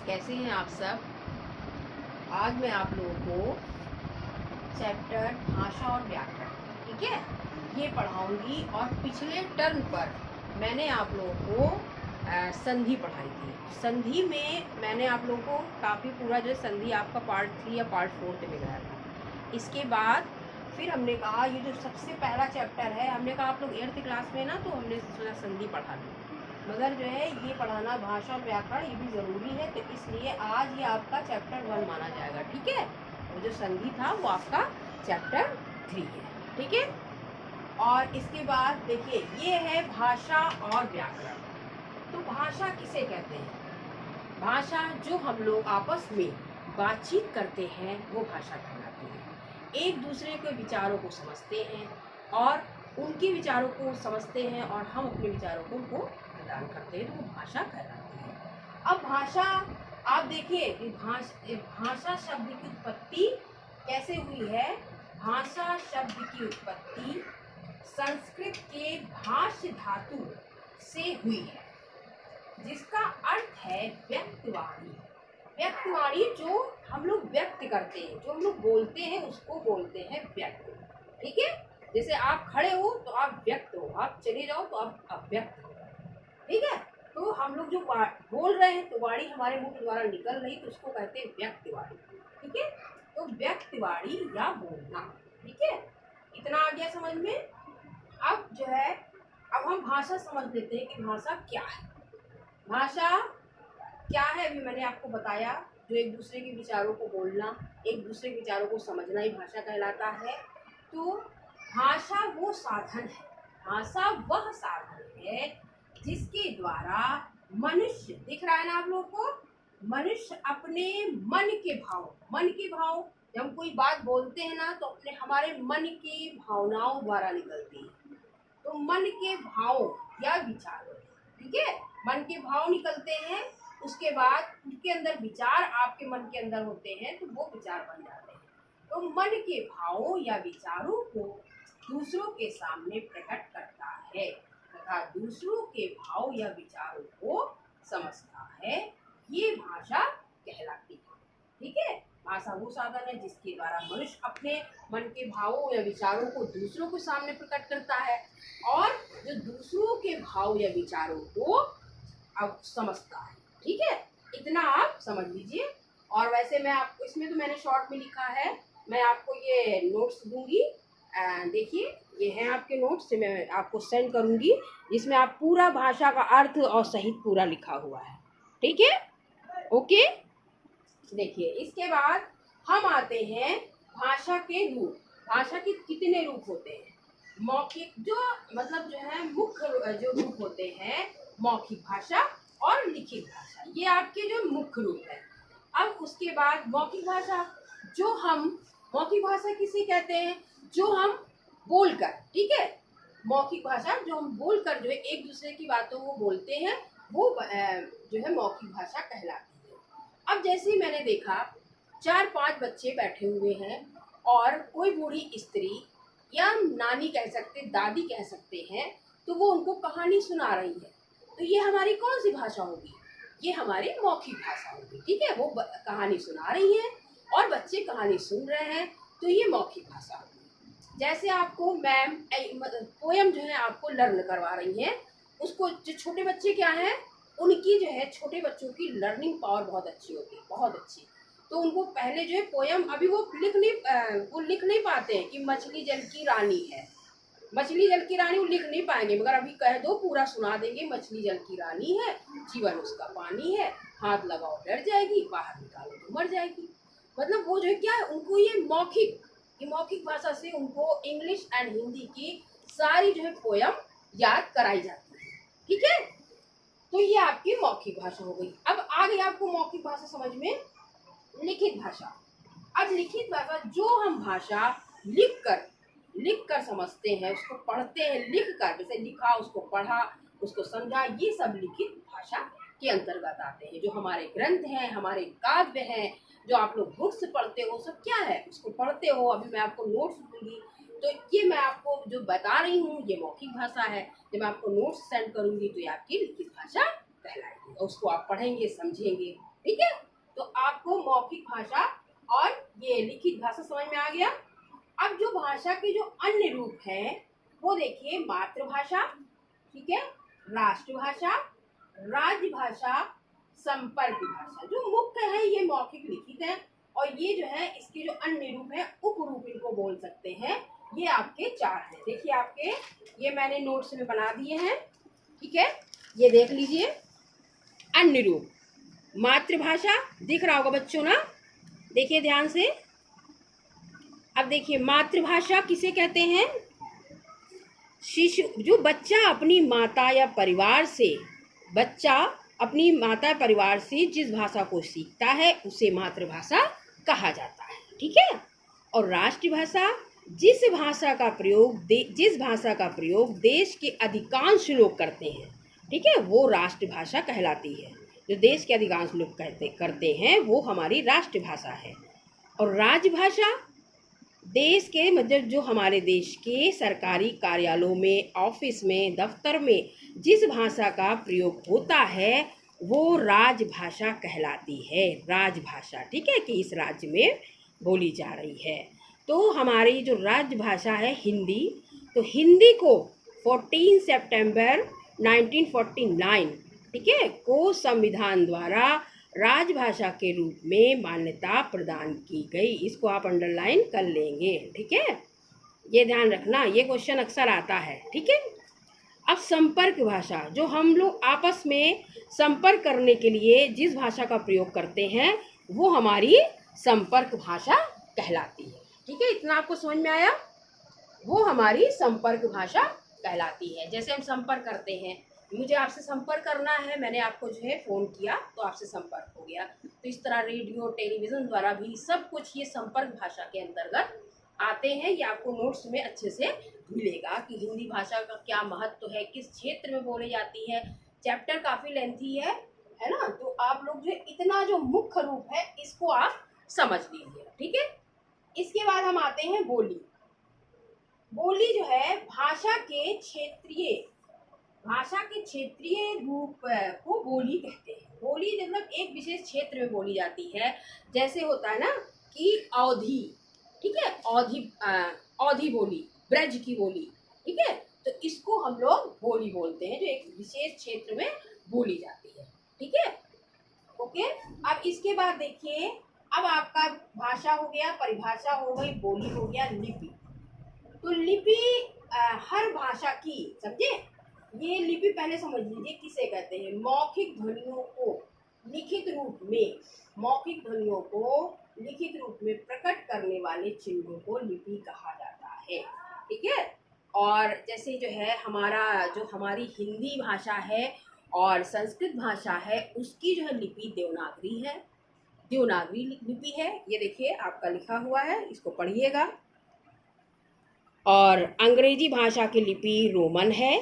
कैसे हैं आप सब। आज मैं आप लोगों को चैप्टर भाषा और व्याकरण, ठीक है, ये पढ़ाऊंगी। और पिछले टर्म पर मैंने आप लोगों को संधि पढ़ाई थी। संधि में मैंने आप लोगों को काफ़ी पूरा जो संधि आपका पार्ट 3 या पार्ट 4 में गया था। इसके बाद फिर हमने कहा ये जो सबसे पहला चैप्टर है, हमने कहा आप लोग 8th क्लास में ना, तो हमने सोचा संधि पढ़ा दी, मगर जो है ये पढ़ाना भाषा और व्याकरण ये भी ज़रूरी है, तो इसलिए आज ये आपका चैप्टर 1 माना जाएगा, ठीक है। वो जो संधि था वो आपका चैप्टर 3 है, ठीक है। और इसके बाद देखिए ये है भाषा और व्याकरण। तो भाषा किसे कहते हैं? भाषा जो हम लोग आपस में बातचीत करते हैं वो भाषा कहलाती है। एक दूसरे के विचारों को समझते हैं और उनके विचारों को समझते हैं और हम अपने विचारों को उनको प्रदान करते हैं, तो वो भाषा कहलाती है। अब भाषा आप देखिए कि भाषा शब्द की उत्पत्ति कैसे हुई है। भाषा शब्द की उत्पत्ति संस्कृत के भाष्य धातु से हुई है, जिसका अर्थ है व्यक्तवाणी। व्यक्तवाणी जो हम लोग व्यक्त करते हैं, जो हम लोग बोलते हैं उसको बोलते हैं व्यक्त, ठीक है। जैसे आप खड़े हो तो आप व्यक्त हो, आप चले जाओ तो आप अव्यक्त हो, ठीक है। तो हम लोग जो बोल रहे हैं तो वाणी हमारे मुंह के द्वारा निकल रही, तो उसको कहते हैं व्यक्तवाणी, ठीक है। तो व्यक्तवाणी या बोलना, ठीक है। इतना आ गया समझ में। अब जो है अब हम भाषा समझ लेते हैं कि भाषा क्या है। भाषा क्या है अभी मैंने आपको बताया, जो एक दूसरे के विचारों को बोलना, एक दूसरे के विचारों को समझना ही भाषा कहलाता है। तो भाषा वो साधन है, भाषा वह साधन है जिसके द्वारा मनुष्य, दिख रहा है ना आप लोगों को, मनुष्य अपने मन के भाव जब हम कोई बात बोलते हैं ना, तो अपने हमारे मन की भावनाओं द्वारा निकलती है। तो मन के भाव या विचार, ठीक है, मन के भाव निकलते हैं, उसके बाद उनके अंदर विचार आपके मन के अंदर होते हैं, तो वो विचार बन जाते हैं। तो मन के भावों या विचारों को दूसरों के सामने प्रकट करता है तथा दूसरों के भाव या विचारों को समझता है, ये भाषा कहलाती है, ठीक है। भाषा वो साधन है जिसके द्वारा मनुष्य अपने मन के भावों या विचारों को दूसरों के सामने प्रकट करता है और जो दूसरों के भाव या विचारों को अब समझता है, ठीक है। इतना आप समझ लीजिए। और वैसे मैं आपको इसमें तो मैंने शॉर्ट में लिखा है, मैं आपको ये नोट्स दूंगी, देखिए ये हैं आपके नोट्स, से मैं आपको सेंड करूंगी, जिसमें आप पूरा भाषा का अर्थ और सहित पूरा लिखा हुआ है, ठीक है, ओके। देखिए इसके बाद हम आते हैं भाषा के रूप। भाषा के कितने रूप होते हैं? मौखिक, जो मतलब जो है मुख्य जो रूप होते हैं, मौखिक भाषा और लिखित भाषा, ये आपके जो मुख्य रूप है। अब उसके बाद मौखिक भाषा, जो हम मौखिक भाषा किसे कहते हैं? जो हम बोलकर, ठीक है, मौखिक भाषा जो हम बोलकर जो है एक दूसरे की बातों को बोलते हैं, वो जो है मौखिक भाषा कहलाती है। अब जैसे ही मैंने देखा 4-5 बच्चे बैठे हुए हैं और कोई बूढ़ी स्त्री या नानी कह सकते, दादी कह सकते हैं, तो वो उनको कहानी सुना रही है, तो ये हमारी कौन सी भाषा होगी? ये हमारी मौखिक भाषा होगी, ठीक है। वो कहानी सुना रही है और बच्चे कहानी सुन रहे हैं, तो ये मौखिक भाषा होगी। जैसे आपको मैम पोयम जो है आपको लर्न करवा रही हैं, उसको जो छोटे बच्चे क्या हैं, उनकी जो है छोटे बच्चों की लर्निंग पावर बहुत अच्छी होती है, बहुत अच्छी। तो उनको पहले जो है पोयम, अभी वो लिख नहीं पाते हैं कि मछली जल की रानी है, मछली जल की रानी वो लिख नहीं पाएंगे, मगर अभी कह दो पूरा सुना देंगे, मछली जल की रानी है, जीवन उसका पानी है, हाथ लगाओ डर जाएगी, बाहर निकालो तो मर जाएगी। मतलब वो जो है क्या है, उनको ये मौखिक भाषा से उनको इंग्लिश एंड हिंदी की सारी जो है पोयम याद कराई जाती है, ठीक है। तो ये आपकी मौखिक भाषा हो गई। अब आ गई आपको मौखिक भाषा समझ में, लिखित भाषा। अब लिखित भाषा जो हम भाषा लिख कर समझते हैं, उसको पढ़ते हैं लिख कर, जैसे लिखा, उसको पढ़ा, उसको समझा, ये सब लिखित भाषा के अंतर्गत आते हैं। जो हमारे ग्रंथ हैं, हमारे काव्य हैं, जो आप लोग बुक्स पढ़ते हो, सब क्या है, उसको पढ़ते हो। अभी मैं आपको नोट्स दूंगी, तो ये मैं आपको जो बता रही हूँ ये मौखिक भाषा है। जब मैं आपको नोट्स सेंड करूँगी तो ये आपकी लिखित भाषा कहलाएगी और उसको आप पढ़ेंगे, समझेंगे, ठीक है, तो आपको मौखिक भाषा और ये लिखित भाषा समझ में आ गया। अब जो भाषा के जो अन्य रूप हैं वो देखिए, मातृभाषा, ठीक है, राष्ट्रभाषा, राजभाषा, संपर्क भाषा। जो मुख्य है ये मौखिक लिखित है, और ये जो है इसके जो अन्य रूप है उपरूप इनको बोल सकते हैं। ये आपके 4 हैं। देखिए आपके ये मैंने नोट्स में बना दिए हैं, ठीक है, ये देख लीजिए। अन्य रूप, मातृभाषा दिख रहा होगा बच्चों ना, देखिए ध्यान से। अब देखिए मातृभाषा किसे कहते हैं? शिशु, जो बच्चा अपनी माता या परिवार से, बच्चा अपनी माता परिवार से जिस भाषा को सीखता है उसे मातृभाषा कहा जाता है, ठीक है। और राष्ट्रभाषा, जिस भाषा का प्रयोग देश के अधिकांश लोग करते हैं, ठीक है, वो राष्ट्रभाषा कहलाती है। जो देश के अधिकांश लोग करते हैं वो हमारी राष्ट्रभाषा है। और राजभाषा, देश के मतलब जो हमारे देश के सरकारी कार्यालयों में, ऑफिस में, दफ्तर में जिस भाषा का प्रयोग होता है वो राजभाषा कहलाती है। राजभाषा, ठीक है, कि इस राज्य में बोली जा रही है। तो हमारी जो राजभाषा है हिंदी, तो हिंदी को 14 सितंबर 1949, ठीक है, को संविधान द्वारा राजभाषा के रूप में मान्यता प्रदान की गई। इसको आप अंडरलाइन कर लेंगे, ठीक है, ये ध्यान रखना, ये क्वेश्चन अक्सर आता है, ठीक है। अब संपर्क भाषा, जो हम लोग आपस में संपर्क करने के लिए जिस भाषा का प्रयोग करते हैं वो हमारी संपर्क भाषा कहलाती है, ठीक है। इतना आपको समझ में आया? वो हमारी संपर्क भाषा कहलाती है। जैसे हम संपर्क करते हैं, मुझे आपसे संपर्क करना है, मैंने आपको जो है फ़ोन किया तो आपसे संपर्क हो गया। तो इस तरह रेडियो, टेलीविज़न द्वारा भी सब कुछ ये संपर्क भाषा के अंतर्गत आते हैं। ये आपको नोट्स में अच्छे से मिलेगा कि हिंदी भाषा का क्या महत्व है, किस क्षेत्र में बोली जाती है। चैप्टर काफ़ी लेंथी है ना, तो आप लोग जो इतना जो मुख्य रूप है इसको आप समझ लीजिए, ठीक है। इसके बाद हम आते हैं बोली। बोली जो है भाषा के क्षेत्रीय रूप को बोली कहते हैं। बोली मतलब एक विशेष क्षेत्र में बोली जाती है। जैसे होता है ना कि अवधि, ठीक है, अवधि बोली, ब्रज की बोली, ठीक है, तो इसको हम लोग बोली बोलते हैं, जो एक विशेष क्षेत्र में बोली जाती है, ठीक है, ओके। अब इसके बाद देखिए, अब आपका भाषा हो गया, परिभाषा हो गई, बोली हो गया, लिपि। तो लिपि हर भाषा की, समझे, ये लिपि पहले समझ लीजिए किसे कहते हैं। मौखिक ध्वनियों को लिखित रूप में प्रकट करने वाले चिन्हों को लिपि कहा जाता है, ठीक है। और जैसे जो है हमारी हिंदी भाषा है और संस्कृत भाषा है, उसकी जो है लिपि देवनागरी लिपि है। ये देखिए आपका लिखा हुआ है, इसको पढ़िएगा। और अंग्रेजी भाषा की लिपि रोमन है।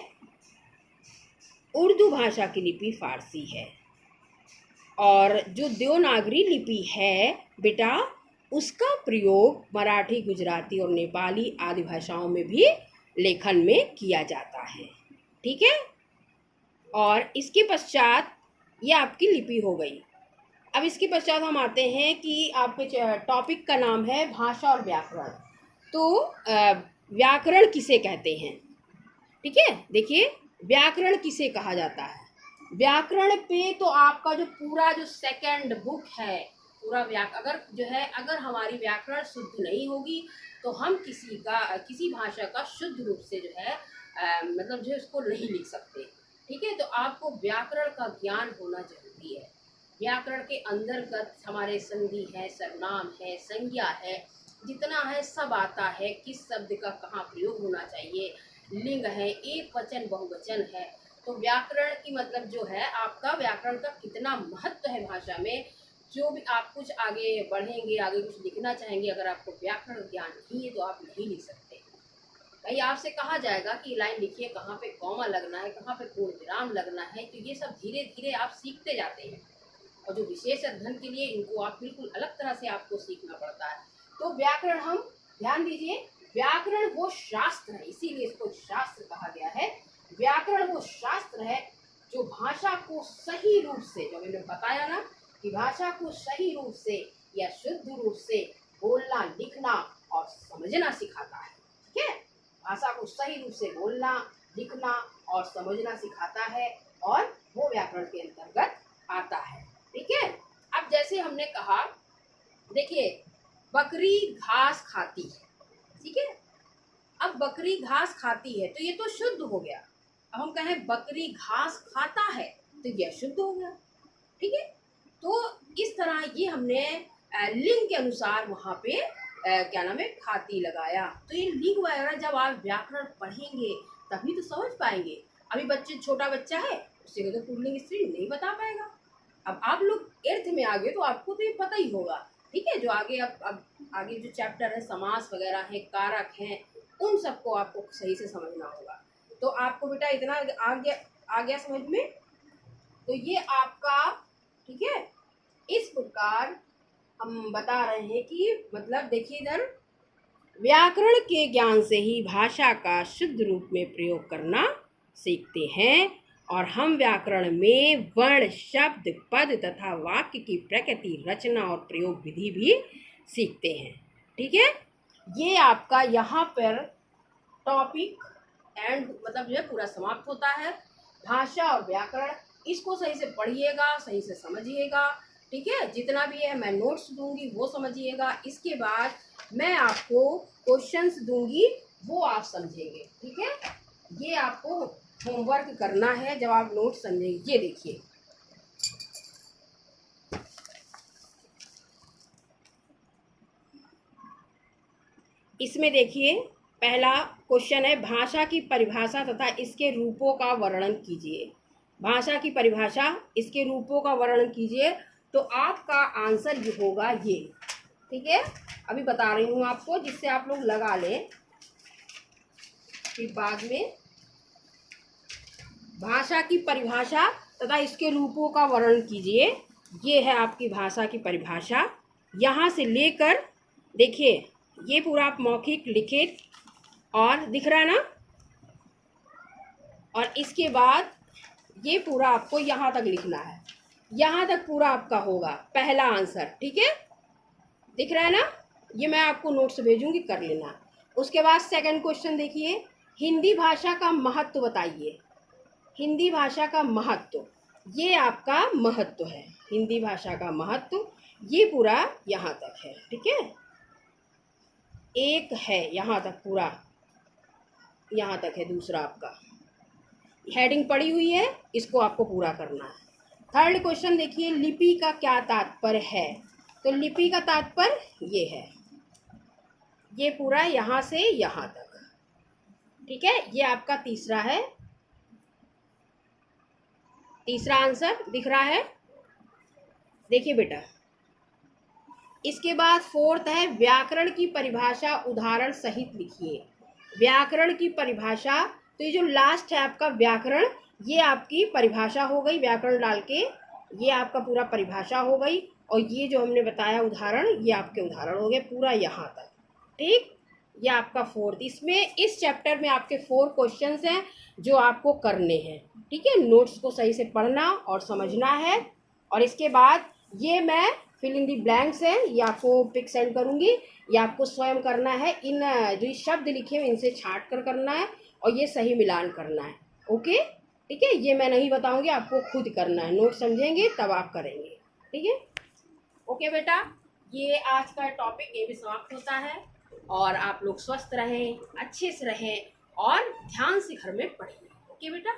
उर्दू भाषा की लिपि फारसी है। और जो देवनागरी लिपि है बेटा, उसका प्रयोग मराठी, गुजराती और नेपाली आदि भाषाओं में भी लेखन में किया जाता है, ठीक है। और इसके पश्चात ये आपकी लिपि हो गई। अब इसके पश्चात हम आते हैं कि आपके टॉपिक का नाम है भाषा और व्याकरण। तो व्याकरण किसे कहते हैं, ठीक है। देखिए व्याकरण किसे कहा जाता है। व्याकरण पे तो आपका जो पूरा जो सेकंड बुक है, पूरा अगर हमारी व्याकरण शुद्ध नहीं होगी तो हम किसी भाषा का शुद्ध रूप से जो है मतलब जो उसको नहीं लिख सकते, ठीक है। तो आपको व्याकरण का ज्ञान होना जरूरी है। व्याकरण के अंतर्गत हमारे संधि है, सर्वनाम है, संज्ञा है, जितना है सब आता है। किस शब्द का कहाँ प्रयोग होना चाहिए, लिंग है, एक वचन बहुवचन है। तो व्याकरण की मतलब जो है आपका व्याकरण का कितना महत्व है भाषा में। जो भी आप कुछ आगे बढ़ेंगे, आगे कुछ लिखना चाहेंगे, अगर आपको व्याकरण ज्ञान नहीं है तो आप नहीं लिख सकते। भाई आपसे कहा जाएगा कि लाइन लिखिए, कहाँ पे कॉमा लगना है, कहाँ पे पूर्ण विराम लगना है, तो ये सब धीरे धीरे आप सीखते जाते हैं। और जो विशेष अध्ययन के लिए इनको आप बिल्कुल अलग तरह से आपको सीखना पड़ता है। तो व्याकरण, हम ध्यान दीजिए, व्याकरण वो शास्त्र है, इसीलिए इसको शास्त्र कहा गया है। व्याकरण वो शास्त्र है जो भाषा को सही रूप से, जो मैंने बताया ना कि भाषा को सही रूप से या शुद्ध रूप से बोलना, लिखना और समझना सिखाता है। ठीक है, भाषा को सही रूप से बोलना, लिखना और समझना सिखाता है और वो व्याकरण के अंतर्गत आता है। ठीक है, अब जैसे हमने कहा, देखिए बकरी घास खाती है। ठीक है, अब बकरी घास खाती है तो ये तो शुद्ध हो गया। अब हम कहें बकरी घास खाता है तो यह शुद्ध हो गया। ठीक है, तो इस तरह ये हमने लिंग के अनुसार वहाँ पे क्या नाम है, खाती लगाया। तो ये लिंग वगैरह जब आप व्याकरण पढ़ेंगे तभी तो समझ पाएंगे। अभी छोटा बच्चा है, उसे तो पुल्लिंग स्त्रीलिंग नहीं बता पाएगा। अब आप लोग 8th में आ गए तो आपको तो ये पता ही होगा। ठीक है, जो आगे अब आगे जो चैप्टर है, समास वगैरह है, कारक हैं, उन सबको आपको सही से समझना होगा। तो आपको बेटा इतना आ गया समझ में। तो ये आपका, ठीक है, इस प्रकार हम बता रहे हैं कि मतलब देखिए इधर, व्याकरण के ज्ञान से ही भाषा का शुद्ध रूप में प्रयोग करना सीखते हैं और हम व्याकरण में वर्ण, शब्द, पद तथा वाक्य की प्रकृति, रचना और प्रयोग विधि भी सीखते हैं। ठीक है, ये आपका यहाँ पर टॉपिक एंड मतलब जो है पूरा समाप्त होता है। भाषा और व्याकरण, इसको सही से पढ़िएगा, सही से समझिएगा। ठीक है, जितना भी है मैं नोट्स दूंगी वो समझिएगा। इसके बाद मैं आपको क्वेश्चंस दूंगी, वो आप समझेंगे। ठीक है, ये आपको होमवर्क करना है जब आप नोट्स समझेंगे। ये देखिए, इसमें देखिए पहला क्वेश्चन है, भाषा की परिभाषा तथा इसके रूपों का वर्णन कीजिए। भाषा की परिभाषा, इसके रूपों का वर्णन कीजिए। तो आपका आंसर ये होगा ये। ठीक है, अभी बता रही हूँ आपको, जिससे आप लोग लगा लें फिर बाद में। भाषा की परिभाषा तथा इसके रूपों का वर्णन कीजिए, ये है आपकी भाषा की परिभाषा। यहाँ से लेकर देखिए, ये पूरा आप मौखिक, लिखित और दिख रहा है ना, और इसके बाद ये पूरा आपको यहाँ तक लिखना है। यहाँ तक पूरा आपका होगा पहला आंसर। ठीक है, दिख रहा है ना, ये मैं आपको नोट्स भेजूंगी, कर लेना। उसके बाद सेकंड क्वेश्चन देखिए, हिंदी भाषा का महत्व बताइए। हिंदी भाषा का महत्व, ये आपका महत्व है। हिंदी भाषा का महत्व ये पूरा यहाँ तक है। ठीक है, एक है यहाँ तक, पूरा यहाँ तक है। दूसरा आपका हेडिंग पड़ी हुई है, इसको आपको पूरा करना है। थर्ड क्वेश्चन देखिए, लिपि का क्या तात्पर्य है। तो लिपि का तात्पर्य ये है, ये पूरा यहाँ से यहाँ तक। ठीक है, ये आपका तीसरा है, तीसरा आंसर दिख रहा है। देखिए बेटा, इसके बाद फोर्थ है, व्याकरण की परिभाषा उदाहरण सहित लिखिए। व्याकरण की परिभाषा, तो ये जो लास्ट है आपका व्याकरण, ये आपकी परिभाषा हो गई। व्याकरण डाल के ये आपका पूरा परिभाषा हो गई, और ये जो हमने बताया उदाहरण, ये आपके उदाहरण हो गए पूरा यहाँ तक। ठीक, ये आपका फोर्थ। इसमें इस चैप्टर में आपके 4 क्वेश्चंस हैं जो आपको करने हैं। ठीक है, नोट्स को सही से पढ़ना और समझना है। और इसके बाद ये मैं फिल इन दी ब्लैंक्स है, ये आपको पिक सेंड करूँगी, ये आपको स्वयं करना है। इन जो शब्द लिखे हुए इनसे छांट कर करना है और ये सही मिलान करना है। ओके, ठीक है, ये मैं नहीं बताऊंगी, आपको खुद करना है। नोट समझेंगे तब आप करेंगे। ठीक है, ओके बेटा, ये आज का टॉपिक ये भी समाप्त होता है। और आप लोग स्वस्थ रहें, अच्छे से रहें और ध्यान से घर में पढ़ें। ओके बेटा।